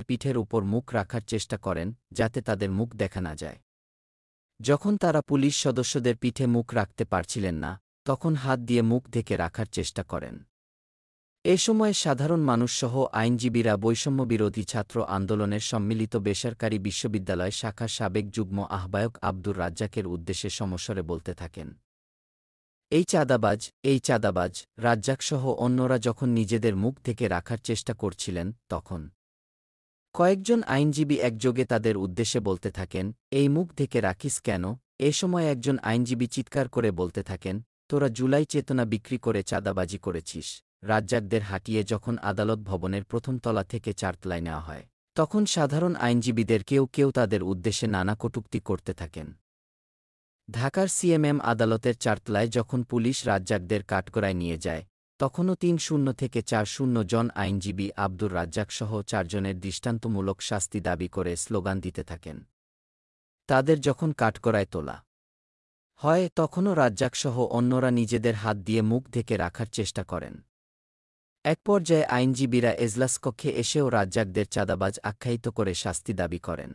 পিঠের উপর মুখ রাখার চেষ্টা করেন যাতে তাদের মুখ দেখা না যায়। যখন তারা পুলিশ সদস্যদের পিঠে মুখ রাখতে পারছিলেন না, তখন হাত দিয়ে মুখ ঢেকে রাখার চেষ্টা করেন। এ সময় সাধারণ মানুষসহ আইনজীবীরা বৈষম্যবিরোধী ছাত্র আন্দোলনের সম্মিলিত বেসরকারি বিশ্ববিদ্যালয় শাখার সাবেক যুগ্ম আহ্বায়ক আব্দুর রাজ্জাকের উদ্দেশ্যে সমস্বরে বলতে থাকেন, এই চাঁদাবাজ, এই চাঁদাবাজ। রাজ্জাকসহ অন্যরা যখন নিজেদের মুখ থেকে রাখার চেষ্টা করছিলেন, তখন কয়েকজন আইনজীবী একযোগে তাদের উদ্দেশ্যে বলতে থাকেন, এই মুখ ঢেকে রাখিস কেন? এ সময় একজন আইনজীবী চিৎকার করে বলতে থাকেন, তোরা জুলাই চেতনা বিক্রি করে চাঁদাবাজি করেছিস। রাজ্জাকদের হাঁটিয়ে যখন আদালত ভবনের প্রথম তলা থেকে চারতলায় নেওয়া হয়, তখন সাধারণ আইনজীবীদের কেউ কেউ তাদের উদ্দেশ্যে নানা কটূক্তি করতে থাকেন। ঢাকার সিএমএম আদালতের চারতলায় যখন পুলিশ রাজ্জাকদের কাঠগড়ায় নিয়ে যায়, তখনও ৩-০ থেকে ৪-০ জন আইনজীবী আব্দুর রাজ্জাকসহ ৪ জনের দৃষ্টান্তমূলক শাস্তি দাবি করে স্লোগান দিতে থাকেন। তাদের যখন কাঠগড়ায় তোলা হয়, তখনও রাজ্জাকসহ অন্যরা নিজেদের হাত দিয়ে মুখ ঢেকে রাখার চেষ্টা করেন। এক পর্যায়ে আইনজীবীরা এজলাসকক্ষে এসেও রাজ্জাকদের চাঁদাবাজ আখ্যায়িত করে শাস্তি দাবি করেন।